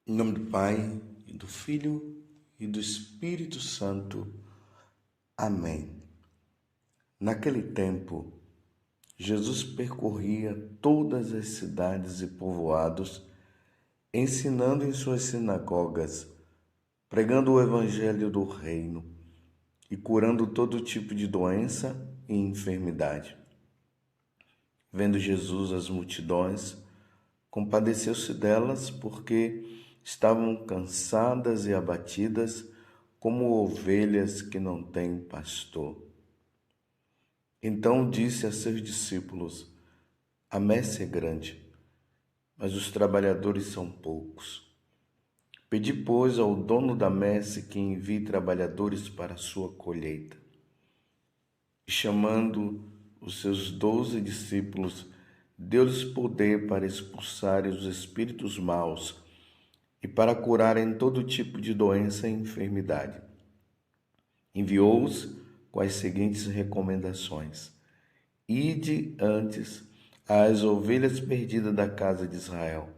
Em nome do Pai, e do Filho, e do Espírito Santo. Amém. Naquele tempo, Jesus percorria todas as cidades e povoados, ensinando em suas sinagogas, pregando o evangelho do reino e curando todo tipo de doença e enfermidade. Vendo Jesus as multidões, compadeceu-se delas porque estavam cansadas e abatidas como ovelhas que não têm pastor. Então disse a seus discípulos: A messe é grande, mas os trabalhadores são poucos. Pedi, pois, ao dono da messe que envie trabalhadores para a sua colheita. E chamando os seus 12 discípulos, deu-lhes poder para expulsarem os espíritos maus e para curarem todo tipo de doença e enfermidade. Enviou-os com as seguintes recomendações: Ide antes às ovelhas perdidas da casa de Israel.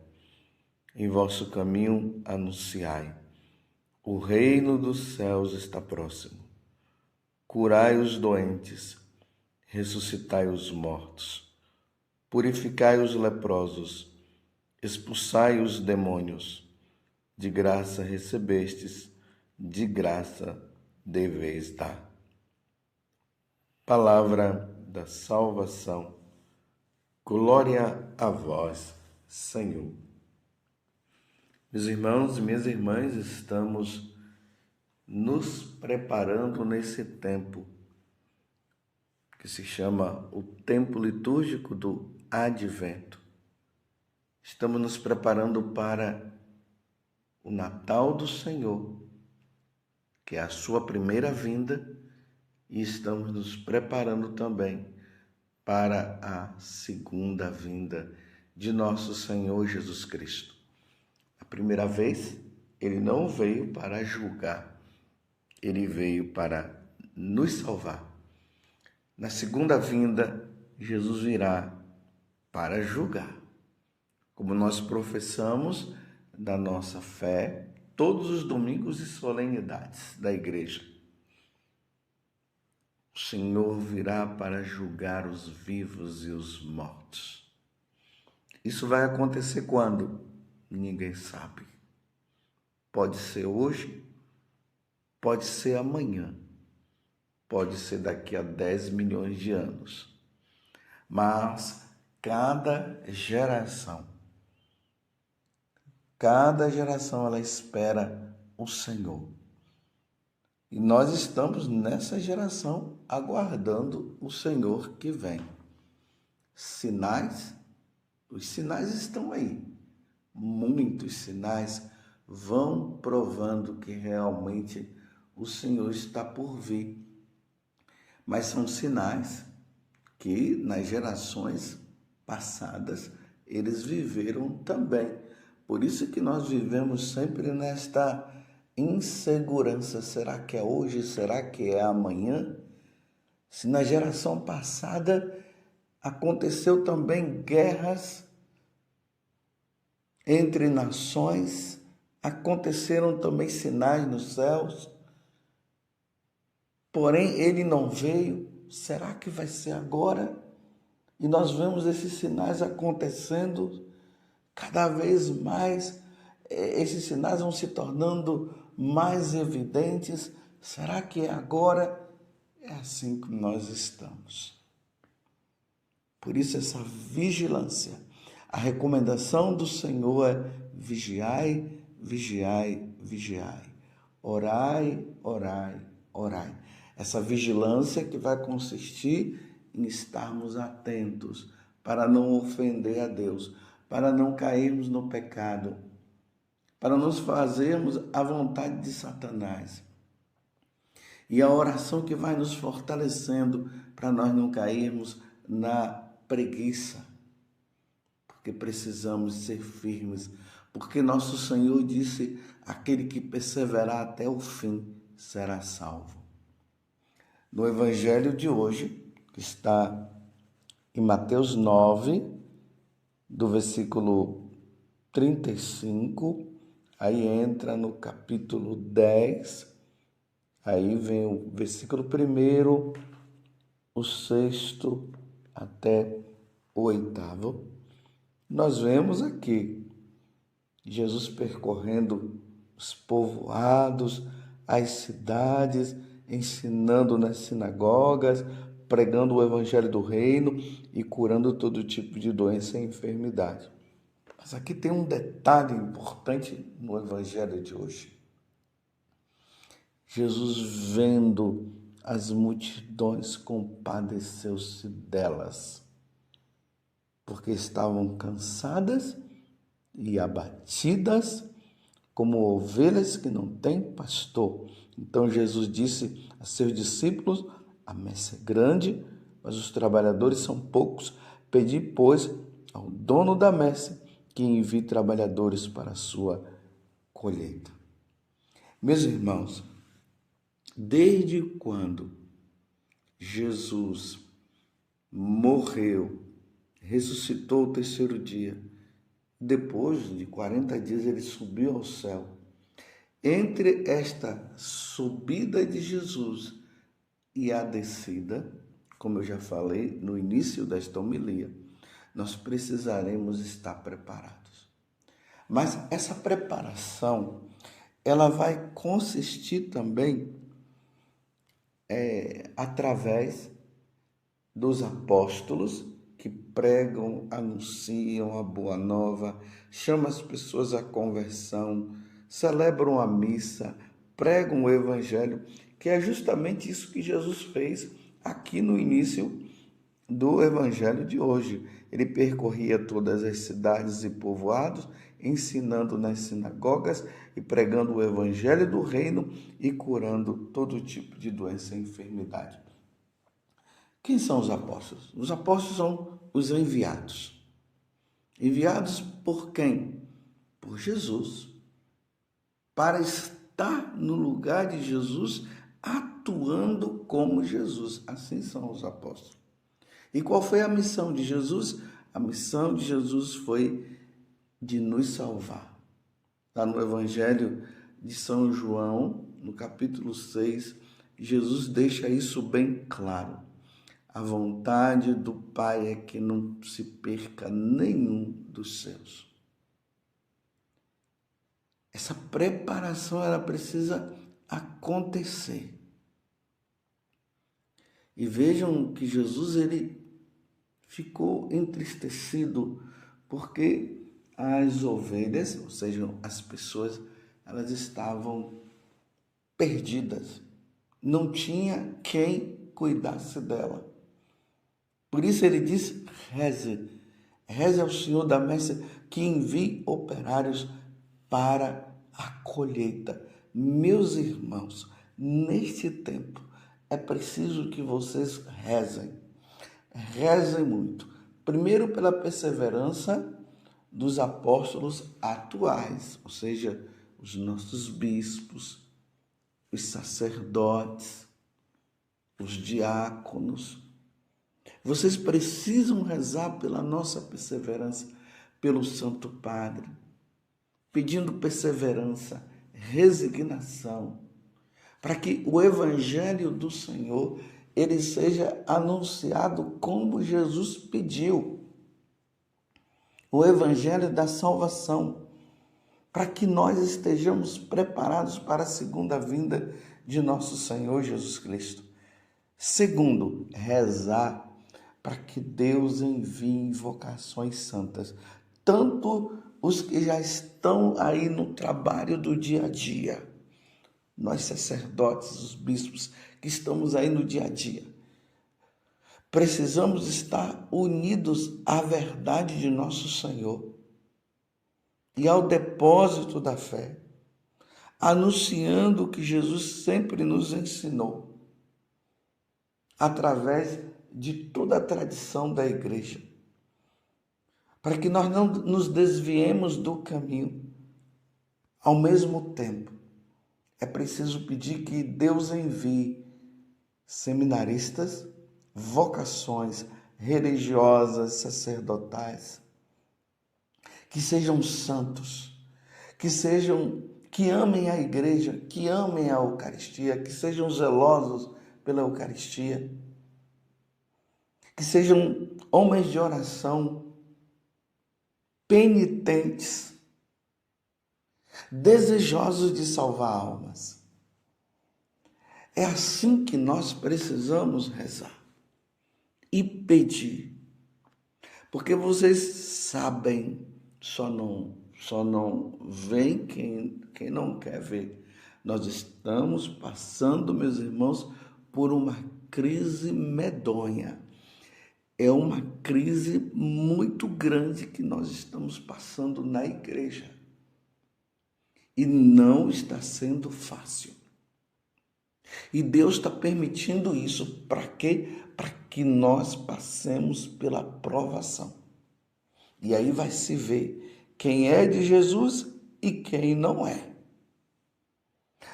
Em vosso caminho anunciai: o reino dos céus está próximo. Curai os doentes, ressuscitai os mortos, purificai os leprosos, expulsai os demônios. De graça recebestes, de graça deveis dar. Palavra da salvação. Glória a vós, Senhor. Meus irmãos e minhas irmãs, estamos nos preparando nesse tempo que se chama o tempo litúrgico do Advento. Estamos nos preparando para o Natal do Senhor, que é a sua primeira vinda, e estamos nos preparando também para a segunda vinda de nosso Senhor Jesus Cristo. A primeira vez, ele não veio para julgar, ele veio para nos salvar. Na segunda vinda, Jesus virá para julgar. Como nós professamos da nossa fé todos os domingos e solenidades da igreja. O Senhor virá para julgar os vivos e os mortos. Isso vai acontecer quando? Ninguém sabe. Pode ser hoje, pode ser amanhã, pode ser daqui a 10 milhões de anos. Mas cada geração ela espera o Senhor. E nós estamos nessa geração aguardando o Senhor que vem. Sinais, os sinais estão aí. Muitos sinais vão provando que realmente o Senhor está por vir. Mas são sinais que nas gerações passadas eles viveram também. Por isso que nós vivemos sempre nesta insegurança. Será que é hoje? Será que é amanhã? Se na geração passada aconteceu também guerras entre nações, aconteceram também sinais nos céus, porém ele não veio. Será que vai ser agora? E nós vemos esses sinais acontecendo cada vez mais, esses sinais vão se tornando mais evidentes. Será que é agora? É assim que nós estamos. Por isso essa vigilância. A recomendação do Senhor é: vigiai, vigiai, vigiai. Orai, orai, orai. Essa vigilância que vai consistir em estarmos atentos para não ofender a Deus, para não cairmos no pecado, para nos fazermos a vontade de Satanás. E a oração que vai nos fortalecendo para nós não cairmos na preguiça, porque precisamos ser firmes, porque nosso Senhor disse: aquele que perseverar até o fim será salvo. No Evangelho de hoje, que está em Mateus 9, do versículo 35 Aí entra no capítulo 10, aí vem o versículo 1, o 6º até o 8º. Nós vemos aqui Jesus percorrendo os povoados, as cidades, ensinando nas sinagogas, pregando o evangelho do reino e curando todo tipo de doença e enfermidade. Mas aqui tem um detalhe importante no evangelho de hoje. Jesus, vendo as multidões, compadeceu-se delas, porque estavam cansadas e abatidas, como ovelhas que não têm pastor. Então Jesus disse a seus discípulos: a messe é grande, mas os trabalhadores são poucos. Pedi, pois, ao dono da messe que envie trabalhadores para a sua colheita. Meus irmãos, desde quando Jesus morreu, ressuscitou o terceiro dia, depois de 40 dias ele subiu ao céu. Entre esta subida de Jesus e a descida, como eu já falei no início desta homilia, nós precisaremos estar preparados. Mas essa preparação, ela vai consistir também através dos apóstolos que pregam, anunciam a boa nova, chamam as pessoas à conversão, celebram a missa, pregam o evangelho, que é justamente isso que Jesus fez aqui no início do evangelho de hoje. Ele percorria todas as cidades e povoados, ensinando nas sinagogas e pregando o evangelho do reino e curando todo tipo de doença e enfermidade. Quem são os apóstolos? Os apóstolos são os enviados. Enviados por quem? Por Jesus. Para estar no lugar de Jesus, atuando como Jesus. Assim são os apóstolos. E qual foi a missão de Jesus? A missão de Jesus foi de nos salvar. Lá no Evangelho de São João, no capítulo 6, Jesus deixa isso bem claro. A vontade do Pai é que não se perca nenhum dos seus. Essa preparação, ela precisa acontecer. E vejam que Jesus, ele ficou entristecido porque as ovelhas, ou seja, as pessoas, elas estavam perdidas. Não tinha quem cuidasse dela. Por isso ele diz: reze ao Senhor da messe que envie operários para a colheita. Meus irmãos, neste tempo é preciso que vocês rezem. Rezem muito. Primeiro pela perseverança dos apóstolos atuais, ou seja, os nossos bispos, os sacerdotes, os diáconos. Vocês precisam rezar pela nossa perseverança, pelo Santo Padre, pedindo perseverança, resignação, para que o Evangelho do Senhor ele seja anunciado como Jesus pediu. O Evangelho da salvação, para que nós estejamos preparados para a segunda vinda de nosso Senhor Jesus Cristo. Segundo, rezar para que Deus envie vocações santas, tanto os que já estão aí no trabalho do dia a dia, nós sacerdotes, os bispos que estamos aí no dia a dia, precisamos estar unidos à verdade de nosso Senhor e ao depósito da fé, anunciando o que Jesus sempre nos ensinou, através de toda a tradição da igreja, para que nós não nos desviemos do caminho. Ao mesmo tempo, é preciso pedir que Deus envie seminaristas, vocações religiosas, sacerdotais, que sejam santos, que amem a igreja, que amem a Eucaristia, que sejam zelosos pela Eucaristia, que sejam homens de oração, penitentes, desejosos de salvar almas. É assim que nós precisamos rezar e pedir. Porque vocês sabem, só não vem quem não quer ver. Nós estamos passando, meus irmãos, por uma crise medonha. É uma crise muito grande que nós estamos passando na igreja. E não está sendo fácil. E Deus está permitindo isso. Para quê? Para que nós passemos pela provação. E aí vai se ver quem é de Jesus e quem não é.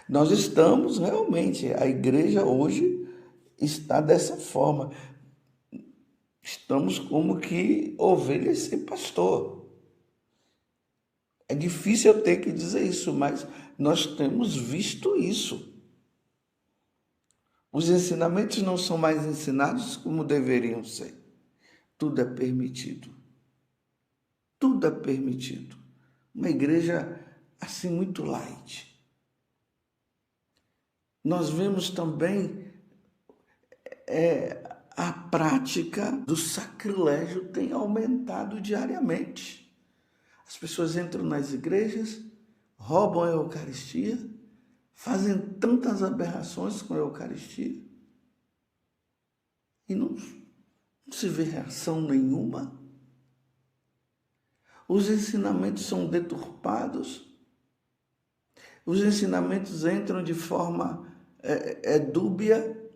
Nós estamos realmente, a igreja hoje está dessa forma. Estamos como que ovelhas sem pastor. É difícil eu ter que dizer isso, mas nós temos visto isso. Os ensinamentos não são mais ensinados como deveriam ser. Tudo é permitido. Tudo é permitido. Uma igreja assim muito light. Nós vemos também a prática do sacrilégio tem aumentado diariamente. As pessoas entram nas igrejas, roubam a Eucaristia, fazem tantas aberrações com a Eucaristia e não se vê reação nenhuma. Os ensinamentos são deturpados, os ensinamentos entram de forma dúbia,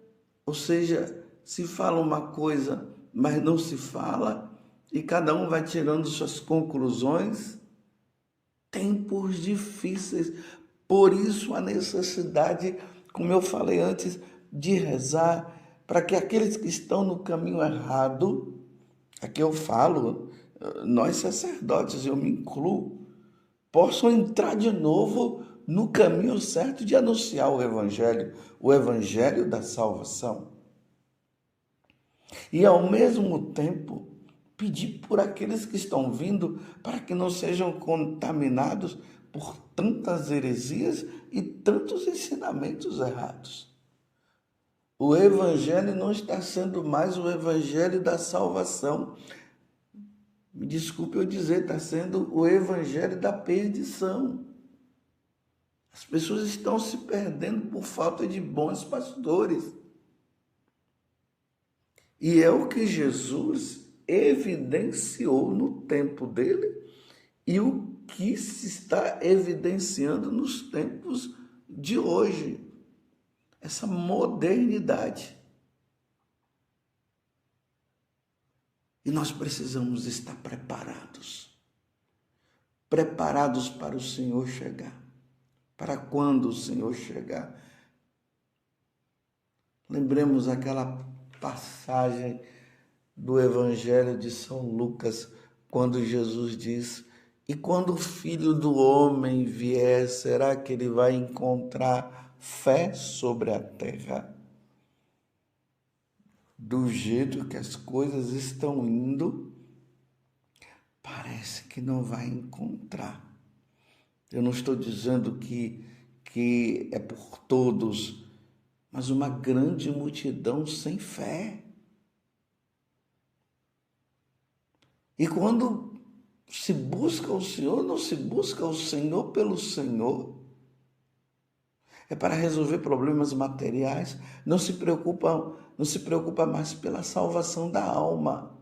ou seja, se fala uma coisa, mas não se fala, e cada um vai tirando suas conclusões. Tempos difíceis, por isso a necessidade, como eu falei antes, de rezar, para que aqueles que estão no caminho errado, aqui eu falo, nós sacerdotes, eu me incluo, possam entrar de novo no caminho certo de anunciar o evangelho da salvação. E ao mesmo tempo, pedir por aqueles que estão vindo para que não sejam contaminados por tantas heresias e tantos ensinamentos errados. O evangelho não está sendo mais o evangelho da salvação. Me desculpe eu dizer, está sendo o evangelho da perdição. As pessoas estão se perdendo por falta de bons pastores. E é o que Jesus evidenciou no tempo dele e o que se está evidenciando nos tempos de hoje. Essa modernidade. E nós precisamos estar preparados. Preparados para o Senhor chegar. Para quando o Senhor chegar. Lembremos aquela passagem do Evangelho de São Lucas, quando Jesus diz: e quando o Filho do Homem vier, será que ele vai encontrar fé sobre a terra? Do jeito que as coisas estão indo, parece que não vai encontrar. Eu não estou dizendo que é por todos, mas uma grande multidão sem fé. E quando se busca o Senhor, não se busca o Senhor pelo Senhor. É para resolver problemas materiais. Não se preocupa mais pela salvação da alma.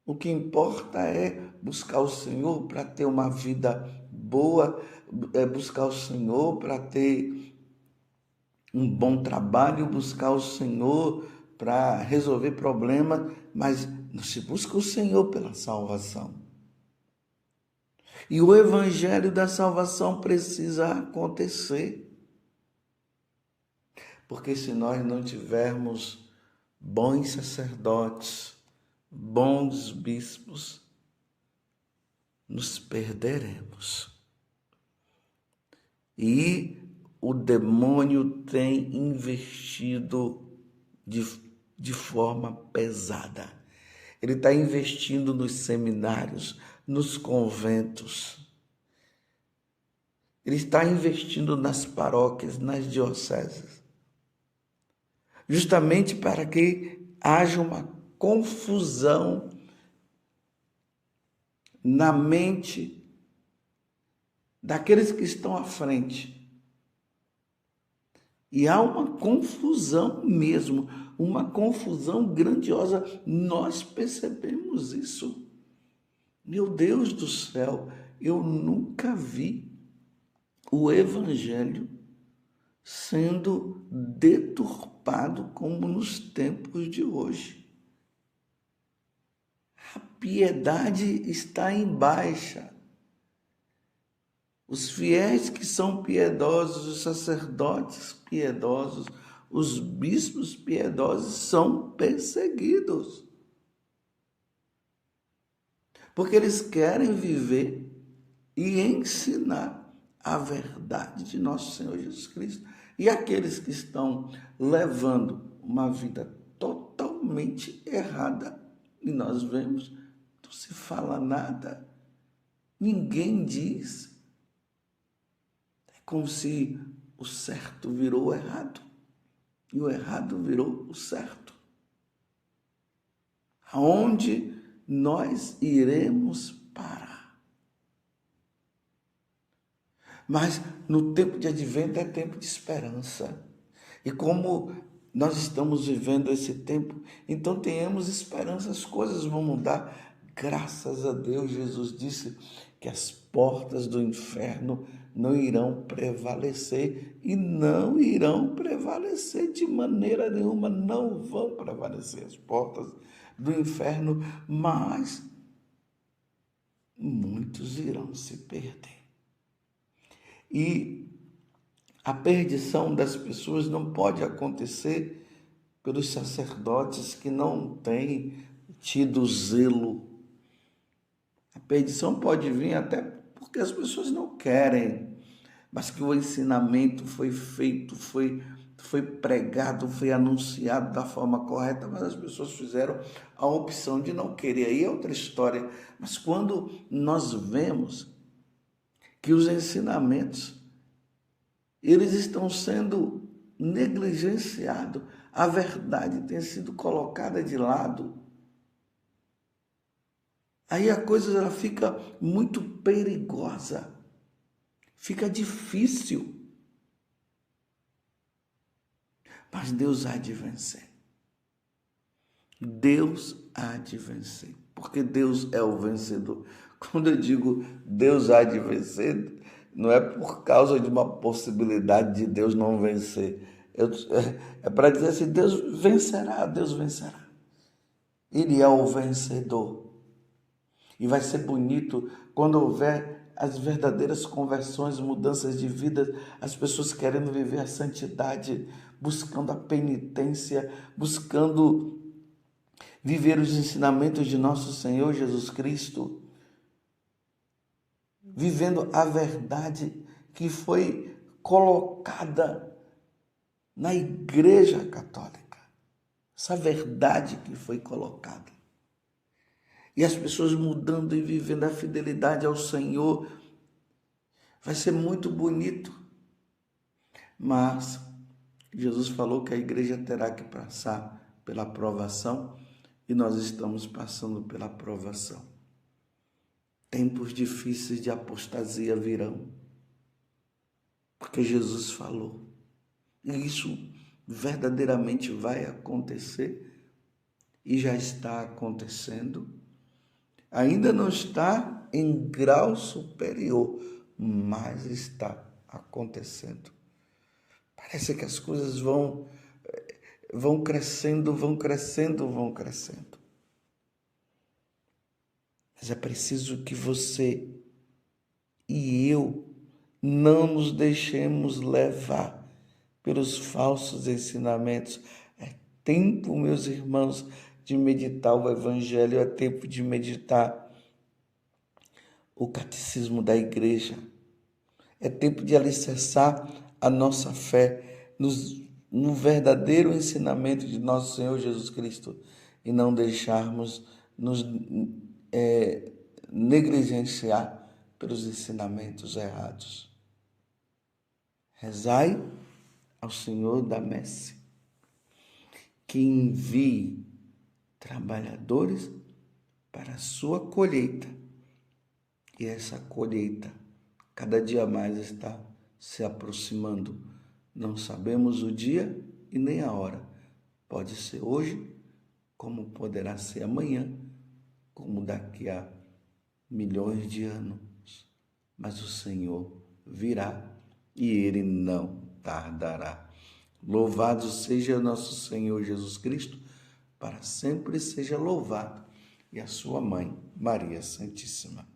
O que importa é buscar o Senhor para ter uma vida boa, é buscar o Senhor para ter um bom trabalho, buscar o Senhor para resolver problemas, mas não se busca o Senhor pela salvação. E o evangelho da salvação precisa acontecer. Porque se nós não tivermos bons sacerdotes, bons bispos, nos perderemos. E o demônio tem investido de forma pesada. Ele está investindo nos seminários, nos conventos. Ele está investindo nas paróquias, nas dioceses. Justamente para que haja uma confusão na mente daqueles que estão à frente. E há uma confusão mesmo, uma confusão grandiosa. Nós percebemos isso. Meu Deus do céu, eu nunca vi o Evangelho sendo deturpado como nos tempos de hoje. A piedade está em baixa. Os fiéis que são piedosos, os sacerdotes piedosos, os bispos piedosos são perseguidos. Porque eles querem viver e ensinar a verdade de nosso Senhor Jesus Cristo. E aqueles que estão levando uma vida totalmente errada, e nós vemos, não se fala nada, ninguém diz. É como se o certo virou o errado e o errado virou o certo. Aonde nós iremos parar? Mas no tempo de advento é tempo de esperança. E como nós estamos vivendo esse tempo, então tenhamos esperança, as coisas vão mudar. Graças a Deus, Jesus disse que as portas do inferno não irão prevalecer e não irão prevalecer de maneira nenhuma, não vão prevalecer as portas do inferno, mas muitos irão se perder. E a perdição das pessoas não pode acontecer pelos sacerdotes que não têm tido zelo. A perdição pode vir até porque as pessoas não querem, mas que o ensinamento foi feito, foi pregado, foi anunciado da forma correta, mas as pessoas fizeram a opção de não querer. Aí é outra história. Mas quando nós vemos que os ensinamentos, eles estão sendo negligenciados, a verdade tem sido colocada de lado, aí a coisa ela fica muito perigosa, fica difícil. Mas Deus há de vencer. Deus há de vencer, porque Deus é o vencedor. Quando eu digo Deus há de vencer, não é por causa de uma possibilidade de Deus não vencer. É para dizer assim, Deus vencerá, Deus vencerá. Ele é o vencedor. E vai ser bonito quando houver as verdadeiras conversões, mudanças de vida, as pessoas querendo viver a santidade, buscando a penitência, buscando viver os ensinamentos de nosso Senhor Jesus Cristo, vivendo a verdade que foi colocada na Igreja Católica, essa verdade que foi colocada. E as pessoas mudando e vivendo a fidelidade ao Senhor, vai ser muito bonito. Mas Jesus falou que a igreja terá que passar pela provação e nós estamos passando pela provação. Tempos difíceis de apostasia virão, porque Jesus falou. E isso verdadeiramente vai acontecer e já está acontecendo. Ainda não está em grau superior, mas está acontecendo. Parece que as coisas vão crescendo, vão crescendo, vão crescendo. Mas é preciso que você e eu não nos deixemos levar pelos falsos ensinamentos. É tempo, meus irmãos, de meditar o Evangelho, é tempo de meditar o catecismo da igreja. É tempo de alicerçar a nossa fé no verdadeiro ensinamento de nosso Senhor Jesus Cristo e não deixarmos nos negligenciar pelos ensinamentos errados. Rezai ao Senhor da messe que envie trabalhadores para a sua colheita. E essa colheita cada dia mais está se aproximando. Não sabemos o dia e nem a hora. Pode ser hoje, como poderá ser amanhã, como daqui a milhões de anos. Mas o Senhor virá e Ele não tardará. Louvado seja nosso Senhor Jesus Cristo, para sempre seja louvado, e a sua mãe, Maria Santíssima.